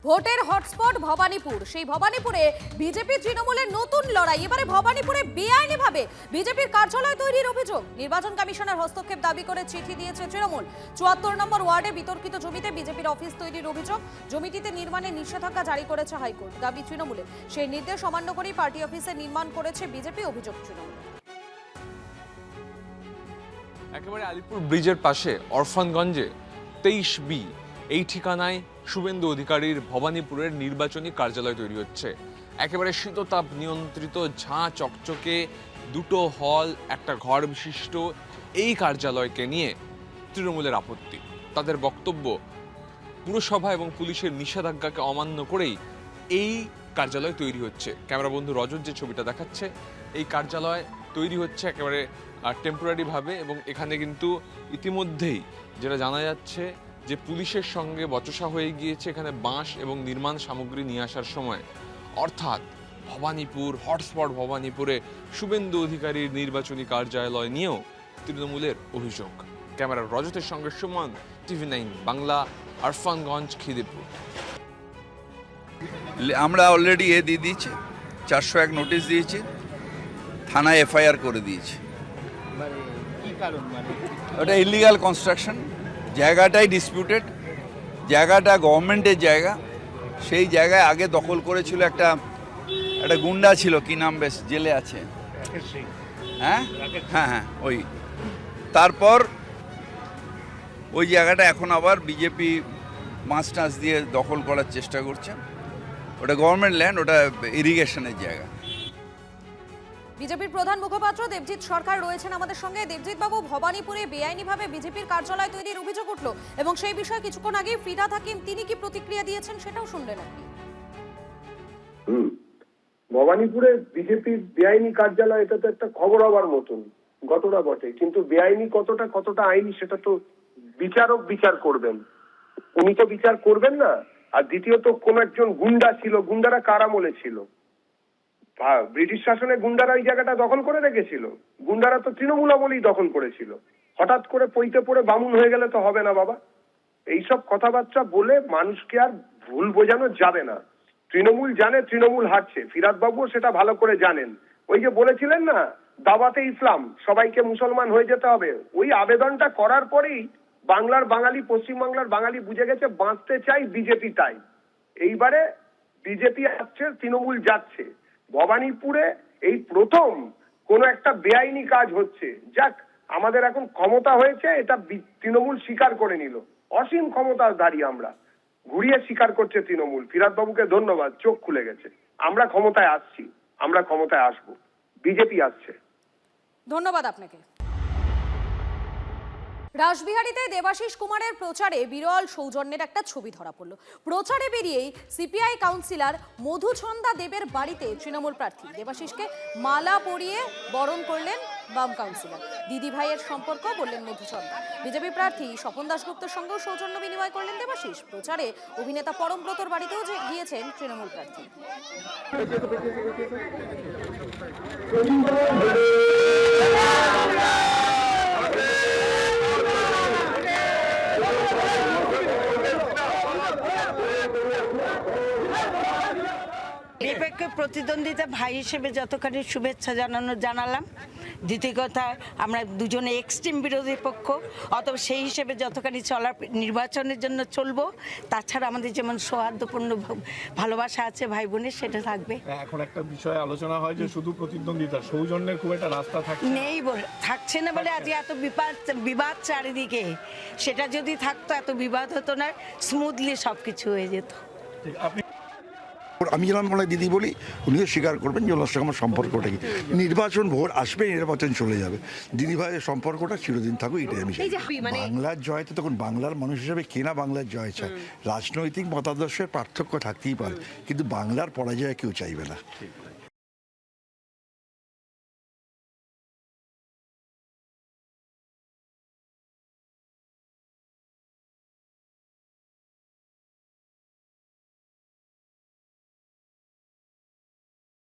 ভোটের হটস্পট ভবানীপুর। সেই ভবানীপুরে বিজেপি তৃণমূলের নতুন লড়াই। এবারে ভবানীপুরে বেআইনিভাবে বিজেপির কার্যালয় তৈরির অভিযোগ। নির্বাচন কমিশনের হস্তক্ষেপ দাবি করে চিঠি দিয়েছে তৃণমূল। ৭৪ নম্বর ওয়ার্ডে বিতর্কিত জমিতে বিজেপির অফিস তৈরির অভিযোগ। জমিটিতে নির্মাণে নিষেধাজ্ঞা জারি করেছে হাইকোর্ট। দাবি তৃণমূলের। সেই নির্দেশ অমান্য করেই পার্টি অফিসে নির্মাণ করেছে বিজেপি, অভিযোগ তৃণমূল। একেবারে আলিপুর ব্রিজের পাশে অরফানগঞ্জে 23B এই ঠিকানায় শুভেন্দু অধিকারীর ভবানীপুরের নির্বাচনী কার্যালয় তৈরি হচ্ছে। একেবারে শীততাপ নিয়ন্ত্রিত ঝাঁ চকচকে দুটো হল, একটা ঘর বিশিষ্ট এই কার্যালয়কে নিয়ে তৃণমূলের আপত্তি। তাদের বক্তব্য, পুরসভা এবং পুলিশের নিষেধাজ্ঞাকে অমান্য করেই এই কার্যালয় তৈরি হচ্ছে। ক্যামেরা বন্ধু রজত যে ছবিটা দেখাচ্ছে, এই কার্যালয় তৈরি হচ্ছে একেবারে টেম্পোরারি ভাবে, এবং এখানে কিন্তু ইতিমধ্যেই যেটা জানা যাচ্ছে যে পুলিশের সঙ্গে বচসা হয়ে গিয়েছে এখানে বাঁশ এবং নির্মাণ সামগ্রী নিয়ে আসার সময়। অর্থাৎ ভবানীপুর হটস্পট ভবানীপুরে শুভেন্দু অধিকারীর নির্বাচনী কার্যালয় নিয়েও তৃণমূলের অভিযোগ। ক্যামেরার রজতের সঙ্গে সুমন, TV9 বাংলা, অরফানগঞ্জ, খিদিরপুর। আমরা অলরেডি দিয়ে দিয়েছি, 401 নোটিশ দিয়েছি, থানায় FIR করে দিয়েছি। ওটা ইলিগাল কনস্ট্রাকশন, জায়গাটাই ডিসপিউটেড, জায়গাটা গভর্নমেন্টের জায়গা। সেই জায়গায় আগে দখল করেছিল একটা গুন্ডা ছিল, কি নাম, বেশ জেলে আছে, হ্যাঁ হ্যাঁ হ্যাঁ ওই। তারপর ওই জায়গাটা এখন আবার বিজেপি মাছ টাছ দিয়ে দখল করার চেষ্টা করছে। ওটা গভর্নমেন্ট ল্যান্ড, ওটা ইরিগেশনের জায়গা। বিজেপির প্রধান মুখপাত্র দেবজিৎ সরকার রয়েছেন আমাদের সঙ্গে। দেবজিৎ বাবু, ভবানীপুরে বেআইনিভাবে বিজেপির কার্যালয় তৈরির অভিযোগ উঠলো এবং সেই বিষয়ে কিছুক্ষণ আগে ফিরহাদ হাকিম তিনি কি প্রতিক্রিয়া দিয়েছেন সেটাও শুনলেন আপনি। ভবানীপুরে বিজেপির বেআইনি কার্যালয়, এটা তো একটা খবর হবার মতন ঘটনা বটে, কিন্তু বেআইনি কতটা আইনি সেটা তো বিচারক বিচার করবেন, উনি তো বিচার করবেন না। আর দ্বিতীয়ত কোন একজন গুন্ডা ছিল, গুন্ডারা কার আমলে ছিল? ব্রিটিশ শাসনে গুন্ডারা এই জায়গাটা দখল করে রেখেছিল? গুন্ডারা তো তৃণমূল আমলেই দখল করেছিল। হঠাৎ করে পইতে পড়ে বামুন হয়ে গেলে তো হবে না বাবা। এইসব কথাবার্তা বলে মানুষকে আর ভুল বোঝানো যাবে না। তৃণমূল জানে তৃণমূল হারছে, ফিরহাদ বাবুও সেটা ভালো করে জানেন। ওই যে বলেছিলেন না, দাওয়াতে ইসলাম, সবাইকে মুসলমান হয়ে যেতে হবে, ওই আবেদনটা করার পরেই বাংলার বাঙালি, পশ্চিমবাংলার বাঙালি বুঝে গেছে বাঁচতে চাই বিজেপি তাই। এইবারে বিজেপি আসছে, তৃণমূল যাচ্ছে। ভবানীপুরে এই প্রথম কোন একটা বেআইনি কাজ হচ্ছে। যাক, আমাদের এখন ক্ষমতা হয়েছে, এটা তৃণমূল স্বীকার করে নিল। অসীম ক্ষমতাধারী আমরা, ঘুরিয়ে স্বীকার করছে তৃণমূল। ফিরহাদ বাবুকে ধন্যবাদ, চোখ খুলে গেছে। আমরা ক্ষমতায় আসছি, আমরা ক্ষমতায় আসবো, বিজেপি আসছে। ধন্যবাদ আপনাকে। রাসবিহারীতে দেবাশিস কুমারের প্রচারে বিরল সৌজন্যের একটা ছবি ধরা পড়ল। প্রচারে বেরিয়েই সিপিআই কাউন্সিলর মধুছন্দা দেবের বাড়িতে তৃণমূল প্রার্থী দেবাশিসকে মালা পরিয়ে বরণ করলেন বাম কাউন্সিলর। দিদি ভাইয়ের সম্পর্ক বললেন মধুছন্দা। বিজেপি প্রার্থী স্বপন দাশগুপ্তের সঙ্গেও সৌজন্য বিনিময় করলেন দেবাশিস। প্রচারে অভিনেতা পরমব্রতর বাড়িতেও গিয়েছেন তৃণমূল প্রার্থী। নিরপেক্ষ প্রতিদ্বন্দ্বিতা ভাই হিসেবে যতখানি শুভেচ্ছা জানালাম, দ্বিতীয় কথা আমরা দুজনে এক্সট্রিম বিরোধী পক্ষ, অথবা সেই হিসেবে যতখানি চলার নির্বাচনের জন্য চলবো। তাছাড়া আমাদের যেমন সৌহার্দ্যপূর্ণ ভালোবাসা আছে ভাই বোনের, সেটা থাকবে। এখন একটা বিষয় আলোচনা হয় যে শুধু প্রতিদ্বন্দ্বিতা, সৌজন্যের খুব একটা রাস্তা নেই বলে থাকছে না বলে আজ এত বিবাদ চারিদিকে। সেটা যদি থাকতো এত বিবাদ হতো না, স্মুথলি সবকিছু হয়ে যেত। আমি যেরকম বলে দিদি বলি, উনিও স্বীকার করবেন যে ওনার সঙ্গে আমার সম্পর্কটা কি। নির্বাচন ভোট আসবে, নির্বাচন চলে যাবে, দিদি ভাইয়ের সম্পর্কটা চিরদিন থাকুক, এটাই আমি চাই। বাংলার জয় তো তখন বাংলার মানুষ হিসেবে কেনা বাংলার জয় চায়। রাজনৈতিক মতাদর্শের পার্থক্য থাকতেই পারে, কিন্তু বাংলার পরাজয় কেউ চাইবে না।